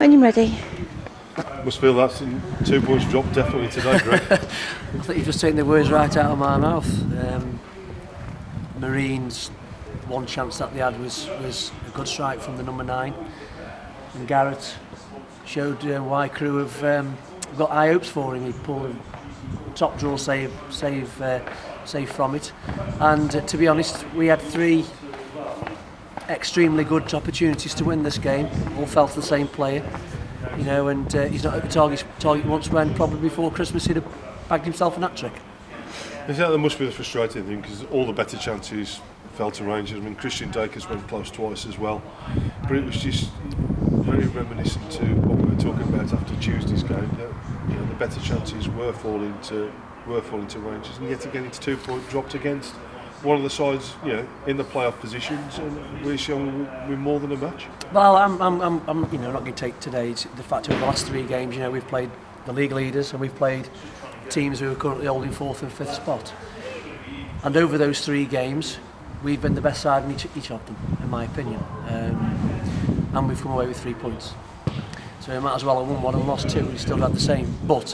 When you're ready. Must feel that's 2 points dropped definitely today, Greg. I think you've just taken the words right out of my mouth. Marines, one chance that they had was a good strike from the number 9, and Garrett showed why crew have got high hopes for him. He pulled a top draw save from it, and to be honest, we had 3 extremely good opportunities to win this game. All fell to the same player, and he's not at the target once, when probably before Christmas he'd have bagged himself an hat-trick. That must be the frustrating thing, because all the better chances fell to Rangers. I mean, Christian Dacus went close twice as well, but it was just very reminiscent to what we were talking about after Tuesday's game. That, the better chances were falling to Rangers, and yet again it's 2 point dropped against one of the sides, in the playoff positions, and we're showing we're more than a match. Well, I'm not going to take today. It's the fact over the last 3 games, we've played the league leaders and we've played teams who are currently holding 4th and 5th spot. And over those 3 games, we've been the best side in each of them, in my opinion. And we've come away with 3 points. So it might as well have won 1 and lost 2. We still had the same. But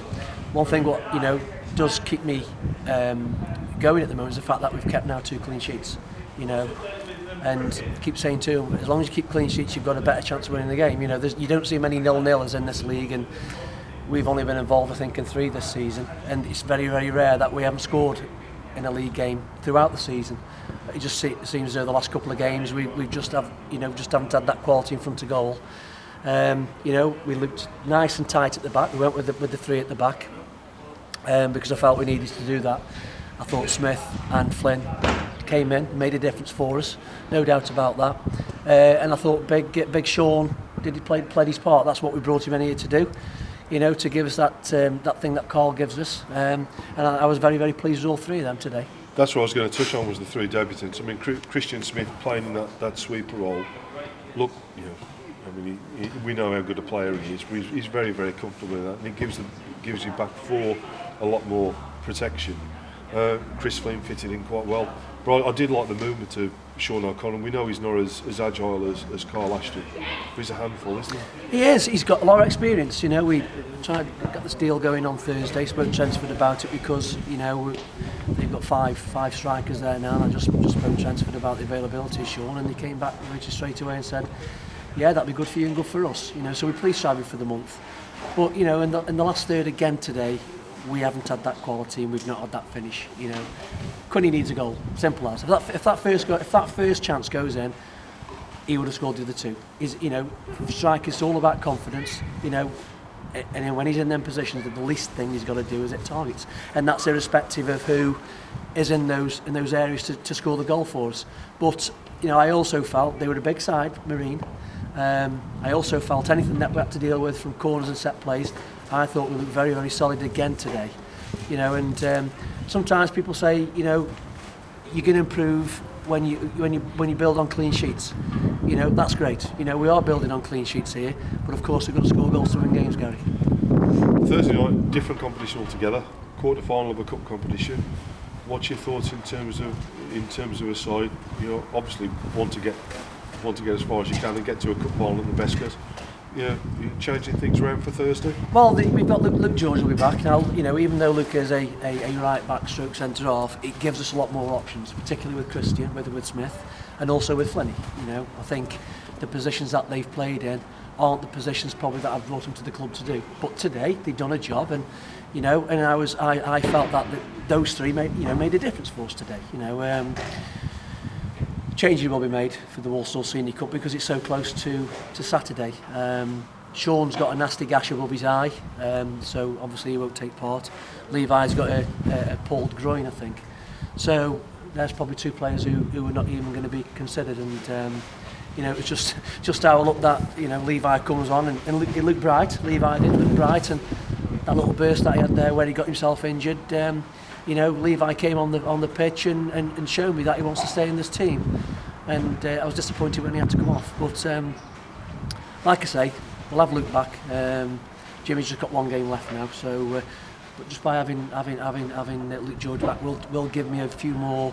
one thing what does keep me going at the moment is the fact that we've kept now 2 clean sheets. And keep saying to them, as long as you keep clean sheets, you've got a better chance of winning the game. You don't see many 0-0ers in this league, and we've only been involved, I think, in 3 this season, and it's very, very rare that we haven't scored in a league game throughout the season. It just seems as though the last couple of games we just haven't had that quality in front of goal. We looked nice and tight at the back. We went with the 3 at the back because I felt we needed to do that. I thought Smith and Flynn came in, made a difference for us, no doubt about that. And I thought Big Sean played his part. That's what we brought him in here to do. To give us that thing that Carl gives us. And I was very, very pleased with all 3 of them today. That's what I was going to touch on, was the 3 debutants. I mean, Christian Smith playing in that sweeper role. Look, we know how good a player he is. He's very, very comfortable with that, and it gives you back 4 a lot more protection. Chris Flynn fitted in quite well. But I did like the movement of Sean O'Connor. We know he's not as agile as Carl Ashton, but he's a handful, isn't he? He is. He's got a lot of experience. We tried to get this deal going on Thursday. Spoke to Trensford about it because they've got five strikers there now. And I just spoke to Trensford about the availability of Sean, and they came back straight away and said, "Yeah, that'd be good for you and good for us." So we please try for the month. But in the last third again today, we haven't had that quality and we've not had that finish. Cunny needs a goal. Simple as. If that first chance goes in, he would have scored the other 2. Strikers, all about confidence. And when he's in them positions, the least thing he's got to do is hit targets, and that's irrespective of who is in those areas to score the goal for us. But I also felt they were a big side, Marine. I also felt anything that we had to deal with from corners and set plays, I thought we looked very, very solid again today. And sometimes people say, you can improve when you build on clean sheets. That's great. We are building on clean sheets here, but of course we've got to score goals to win games, Gary. Thursday night, different competition altogether. Quarter final of a cup competition. What's your thoughts in terms of a side? Obviously want to get as far as you can and get to a cup final at the best case. You're changing things around for Thursday? Well, we've got Luke George will be back now. Even though Luke is a right back stroke centre half, it gives us a lot more options, particularly with Christian, with Smith, and also with Flenny. I think the positions that they've played in aren't the positions probably that I've brought them to the club to do. But today they've done a job, and I felt that those 3 made a difference for us today. Changes will be made for the Walsall Senior Cup because it's so close to Saturday. Sean's got a nasty gash above his eye, so obviously he won't take part. Levi's got a pulled groin, I think. So there's probably 2 players who are not even going to be considered, and it's just how I looked that Levi comes on and he looked bright. Levi did look bright, and that little burst that he had there where he got himself injured. Levi came on the pitch and showed me that he wants to stay in this team, and I was disappointed when he had to come off. But like I say, we'll have Luke back. Jimmy's just got 1 game left now, so But just by having Luke George back will give me a few more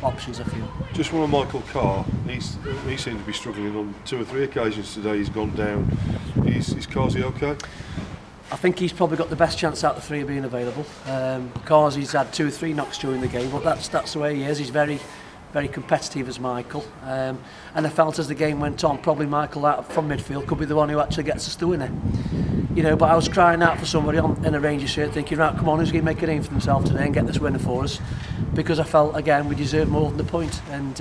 options, I feel. Just one of Michael Carr. He seemed to be struggling on 2 or 3 occasions today. He's gone down. Is Carsey okay? I think he's probably got the best chance out of the 3 of being available. Carsey's had 2 or 3 knocks during the game, but that's the way he is. He's very competitive as Michael, and I felt as the game went on, probably Michael out from midfield could be the one who actually gets us to win it. You know, but I was crying out for somebody in a Rangers shirt, thinking, right, come on, who's going to make a name for themselves today and get this winner for us? Because I felt again we deserved more than the point. And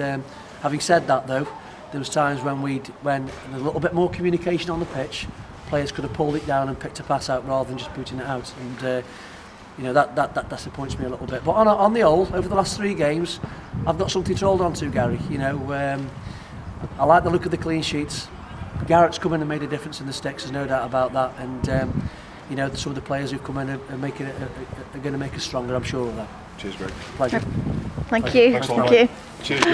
having said that, though, there was times when there was a little bit more communication on the pitch, players could have pulled it down and picked a pass out rather than just putting it out. And you know, that disappoints me a little bit. But on the whole, over the last 3 games, I've got something to hold on to, Gary. You know, I like the look of the clean sheets. Garrett's come in and made a difference in the sticks, there's no doubt about that. And you know, some of the players who've come in are going to make us stronger, I'm sure of that. Cheers, Greg. Pleasure. Thank you. Thanks a lot, Thank you. Cheers.